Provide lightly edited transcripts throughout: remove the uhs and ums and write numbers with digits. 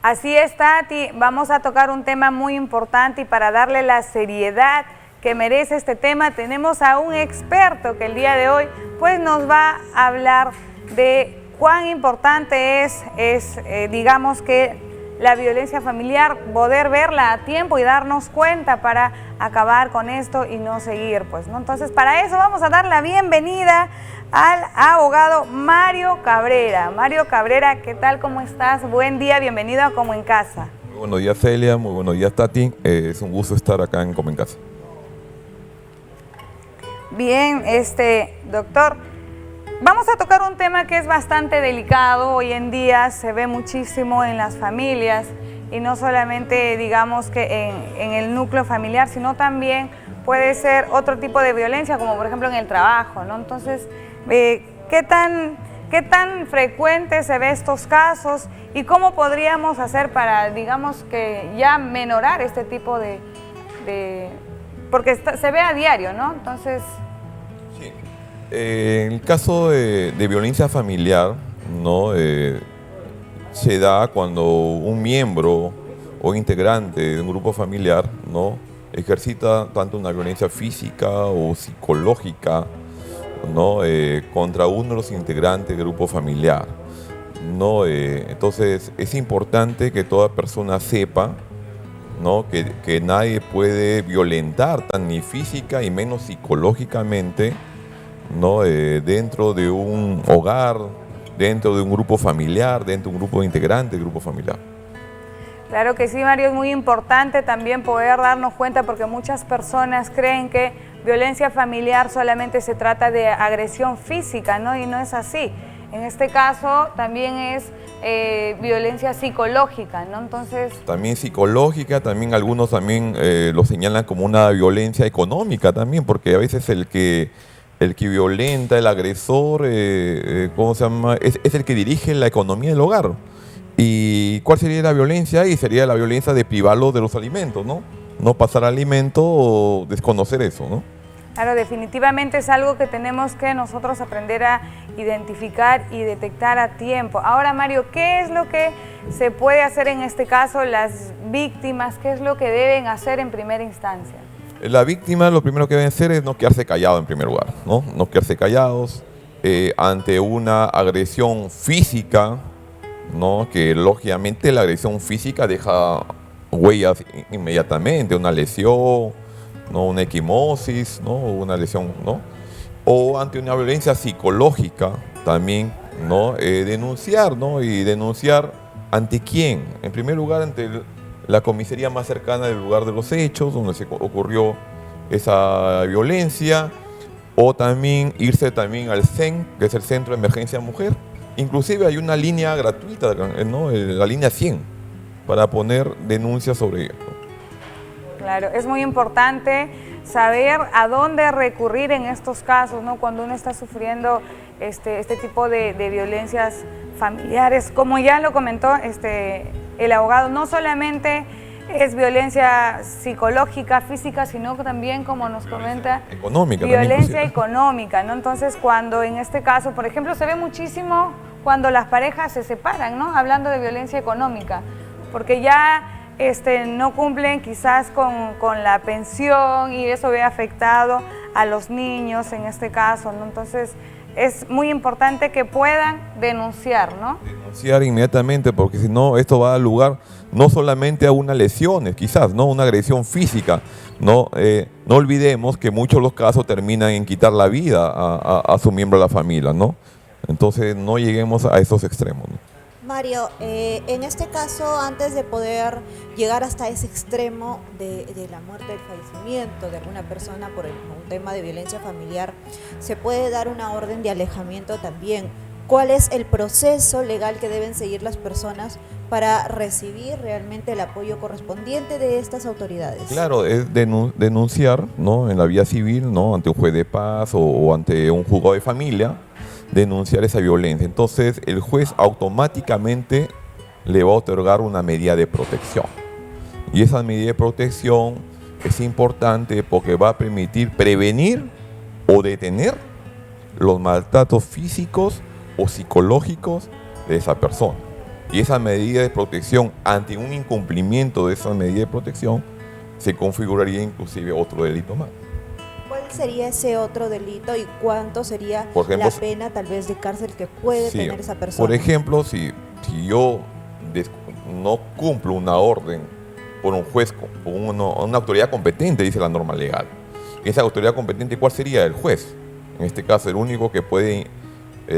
Así es, Tati. Vamos a tocar un tema muy importante y para darle la seriedad que merece este tema, tenemos a un experto que el día de hoy pues nos va a hablar de cuán importante digamos que la violencia familiar, poder verla a tiempo y darnos cuenta para acabar con esto y no seguir, pues, ¿no? Entonces, para eso vamos a dar la bienvenida al abogado Mario Cabrera. Mario Cabrera, ¿qué tal? ¿Cómo estás? Buen día, bienvenido a Como en Casa. Muy buenos días, Celia, muy buenos días, Tati. Es un gusto estar acá en Como en Casa. Bien, doctor, vamos a tocar un tema que es bastante delicado. Hoy en día se ve muchísimo en las familias y no solamente, digamos, que en el núcleo familiar, sino también puede ser otro tipo de violencia, como por ejemplo en el trabajo, ¿no? Entonces, ¿qué tan frecuente se ve estos casos y cómo podríamos hacer para, digamos, que ya menorar este tipo de porque se ve a diario, ¿no? Entonces... Sí. En el caso de violencia familiar, ¿no? Se da cuando un miembro o integrante de un grupo familiar, ¿no? Ejercita tanto una violencia física o psicológica, ¿no? Contra uno de los integrantes del grupo familiar, ¿no? Entonces es importante que toda persona sepa, ¿no? que nadie puede violentar ni física y menos psicológicamente, ¿no? Dentro de un hogar, dentro de un grupo familiar, dentro de un grupo de integrantes del grupo familiar. Claro que sí, Mario, es muy importante también poder darnos cuenta porque muchas personas creen que violencia familiar solamente se trata de agresión física, ¿no? Y no es así. En este caso también es violencia psicológica, ¿no? Entonces... También psicológica, también algunos también lo señalan como una violencia económica también, porque a veces el que violenta, el agresor, ¿cómo se llama? Es el que dirige la economía del hogar. ¿Y cuál sería la violencia ahí? Sería la violencia de privarlo de los alimentos, ¿no? No pasar alimento o desconocer eso, ¿no? Claro, definitivamente es algo que tenemos que nosotros aprender a identificar y detectar a tiempo. Ahora, Mario, ¿qué es lo que se puede hacer en este caso las víctimas? ¿Qué es lo que deben hacer en primera instancia? La víctima lo primero que deben hacer es no quedarse callado en primer lugar, ¿no? No quedarse callados ante una agresión física, ¿no? Que lógicamente la agresión física deja huellas inmediatamente, una lesión, ¿no? Una equimosis, ¿no? Una lesión, ¿no? O ante una violencia psicológica también, ¿no? Denunciar, ¿no? Y denunciar ante quién. En primer lugar, ante la comisaría más cercana del lugar de los hechos, donde se ocurrió esa violencia, o también irse también al CEN, que es el Centro de Emergencia Mujer. Inclusive hay una línea gratuita, ¿no? La línea 100, para poner denuncias sobre ello. Claro, es muy importante saber a dónde recurrir en estos casos, ¿no? Cuando uno está sufriendo este tipo de violencias familiares. Como ya lo comentó el abogado, no solamente es violencia psicológica, física, sino también, como nos comenta, económica, violencia económica, ¿no? Entonces, cuando en este caso, por ejemplo, se ve muchísimo cuando las parejas se separan, ¿no? Hablando de violencia económica, porque ya no cumplen quizás con la pensión y eso ve afectado a los niños en este caso, ¿no? Entonces es muy importante que puedan denunciar, ¿no? Denunciar inmediatamente, porque si no, esto va a dar lugar no solamente a una lesión, quizás, ¿no? Una agresión física, ¿no? No olvidemos que muchos de los casos terminan en quitar la vida a su miembro de la familia, ¿no? Entonces no lleguemos a esos extremos, ¿no? Mario, en este caso, antes de poder llegar hasta ese extremo de la muerte, del fallecimiento de alguna persona por un tema de violencia familiar, se puede dar una orden de alejamiento también. ¿Cuál es el proceso legal que deben seguir las personas para recibir realmente el apoyo correspondiente de estas autoridades? Claro, es denunciar, ¿no? En la vía civil, ¿no? Ante un juez de paz o ante un juzgado de familia, denunciar esa violencia. Entonces el juez automáticamente le va a otorgar una medida de protección. Y esa medida de protección es importante porque va a permitir prevenir o detener los maltratos físicos o psicológicos de esa persona. Y esa medida de protección, ante un incumplimiento de esa medida de protección, se configuraría inclusive otro delito más. ¿Cuál sería ese otro delito y cuánto sería Por ejemplo, la pena tal vez de cárcel que puede sí, tener esa persona? por ejemplo, si yo no cumplo una orden por un juez, por una autoridad competente, dice la norma legal. Esa autoridad competente, ¿cuál sería? El juez. En este caso, el único que puede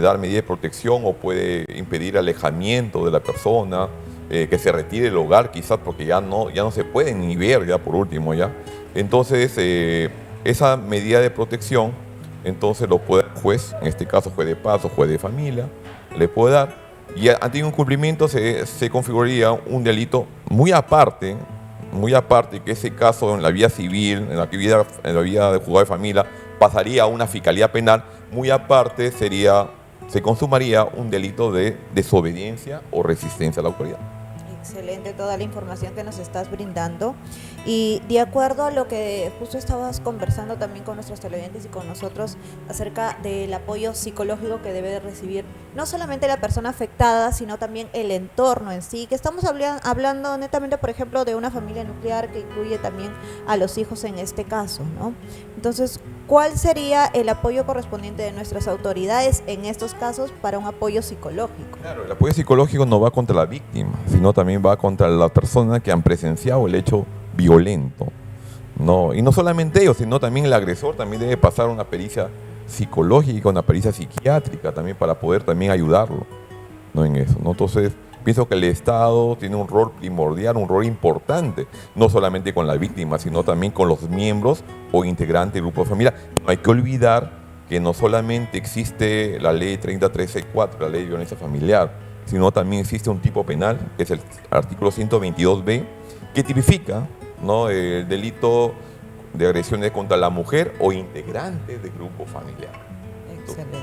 dar medidas de protección o puede impedir alejamiento de la persona, que se retire del hogar quizás porque ya no se puede ni ver ya por último ya. Entonces, esa medida de protección, entonces lo puede el juez, en este caso juez de paz o juez de familia, le puede dar. Y ante un incumplimiento se configuraría un delito muy aparte, que ese caso en la vía civil, en la vía de juzgado de familia, pasaría a una fiscalía penal, muy aparte se consumaría un delito de desobediencia o resistencia a la autoridad. Excelente toda la información que nos estás brindando. Y de acuerdo a lo que justo estabas conversando también con nuestros televidentes y con nosotros acerca del apoyo psicológico que debe de recibir no solamente la persona afectada, sino también el entorno en sí, que estamos hablando netamente, por ejemplo, de una familia nuclear que incluye también a los hijos en este caso, ¿no? Entonces, ¿cuál sería el apoyo correspondiente de nuestras autoridades en estos casos para un apoyo psicológico? Claro, el apoyo psicológico no va contra la víctima, sino también va contra la persona que han presenciado el hecho violento, ¿no? Y no solamente ellos, sino también el agresor también debe pasar una pericia psicológica, una pericia psiquiátrica también para poder también ayudarlo, ¿no? En eso, ¿no? Entonces, pienso que el Estado tiene un rol primordial, un rol importante, no solamente con la víctima, sino también con los miembros o integrantes del grupo de familia. No hay que olvidar que no solamente existe la ley 30.13.4, la ley de violencia familiar, sino también existe un tipo penal, que es el artículo 122b, que tipifica, ¿no?, el delito de agresiones contra la mujer o integrantes del grupo familiar. Excelente.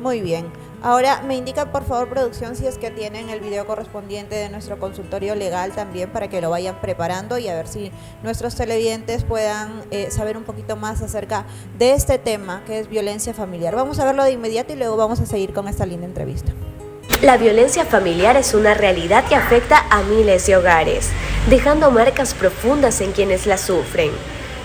Muy bien. Ahora me indica por favor producción si es que tienen el video correspondiente de nuestro consultorio legal también para que lo vayan preparando y a ver si nuestros televidentes puedan saber un poquito más acerca de este tema que es violencia familiar. Vamos a verlo de inmediato y luego vamos a seguir con esta linda entrevista. La violencia familiar es una realidad que afecta a miles de hogares, dejando marcas profundas en quienes la sufren.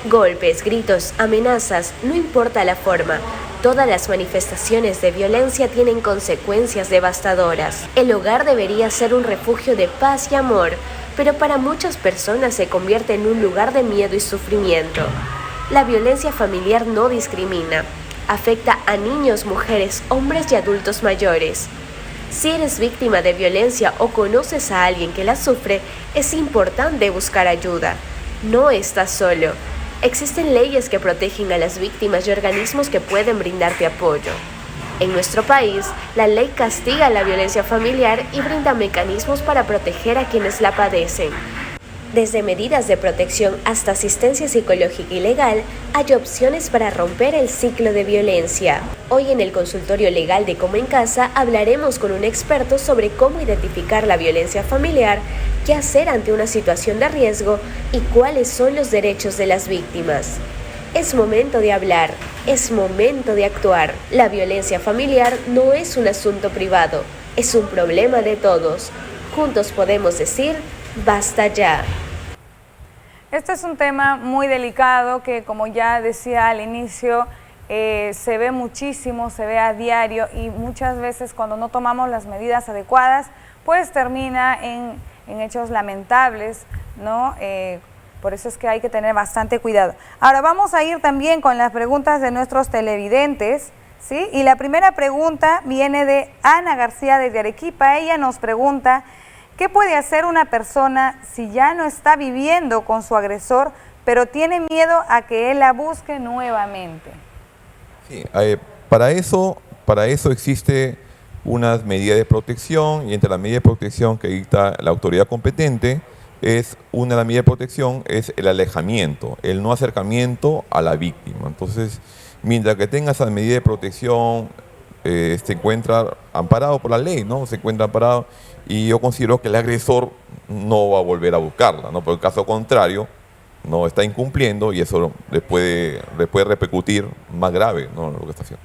Golpes, gritos, amenazas, no importa la forma, todas las manifestaciones de violencia tienen consecuencias devastadoras. El hogar debería ser un refugio de paz y amor, pero para muchas personas se convierte en un lugar de miedo y sufrimiento. La violencia familiar no discrimina, afecta a niños, mujeres, hombres y adultos mayores. Si eres víctima de violencia o conoces a alguien que la sufre, es importante buscar ayuda. No estás solo. Existen leyes que protegen a las víctimas y organismos que pueden brindarte apoyo. En nuestro país, la ley castiga la violencia familiar y brinda mecanismos para proteger a quienes la padecen. Desde medidas de protección hasta asistencia psicológica y legal, hay opciones para romper el ciclo de violencia. Hoy en el consultorio legal de Como en Casa hablaremos con un experto sobre cómo identificar la violencia familiar, qué hacer ante una situación de riesgo y cuáles son los derechos de las víctimas. Es momento de hablar, es momento de actuar. La violencia familiar no es un asunto privado, es un problema de todos. Juntos podemos decir, basta ya. Este es un tema muy delicado que, como ya decía al inicio, se ve muchísimo, se ve a diario y muchas veces cuando no tomamos las medidas adecuadas, pues termina en hechos lamentables, ¿no? Por eso es que hay que tener bastante cuidado. Ahora vamos a ir también con las preguntas de nuestros televidentes, ¿sí? Y la primera pregunta viene de Ana García desde Arequipa. Ella nos pregunta: ¿qué puede hacer una persona si ya no está viviendo con su agresor, pero tiene miedo a que él la busque nuevamente? Sí, para eso existe unas medidas de protección, y entre las medidas de protección que dicta la autoridad competente, una de las medidas de protección es el alejamiento, el no acercamiento a la víctima. Entonces, mientras que tenga esa medida de protección, se encuentra amparado por la ley, ¿no? Se encuentra amparado, y yo considero que el agresor no va a volver a buscarla, ¿no? Por el caso contrario, no está incumpliendo y eso le puede repercutir más grave, ¿no?, lo que está haciendo.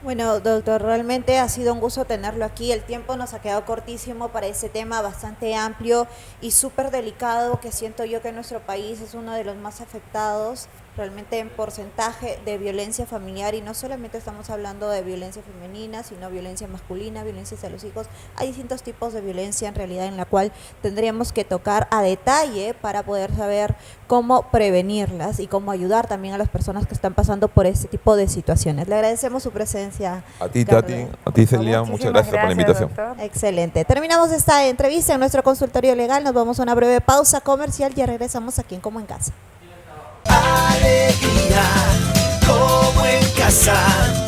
Bueno, doctor, realmente ha sido un gusto tenerlo aquí. El tiempo nos ha quedado cortísimo para ese tema bastante amplio y súper delicado, que siento yo que nuestro país es uno de los más afectados realmente en porcentaje de violencia familiar, y no solamente estamos hablando de violencia femenina, sino violencia masculina, violencia hacia los hijos. Hay distintos tipos de violencia en realidad en la cual tendríamos que tocar a detalle para poder saber cómo prevenirlas y cómo ayudar también a las personas que están pasando por este tipo de situaciones. Le agradecemos su presencia. A ti, Carlos. Tati, a ti, Celia, muchas Muchísimas gracias por la invitación. doctor. Excelente. Terminamos esta entrevista en nuestro consultorio legal. Nos vamos a una breve pausa comercial y regresamos aquí en Como en Casa. Alegría, como en casa.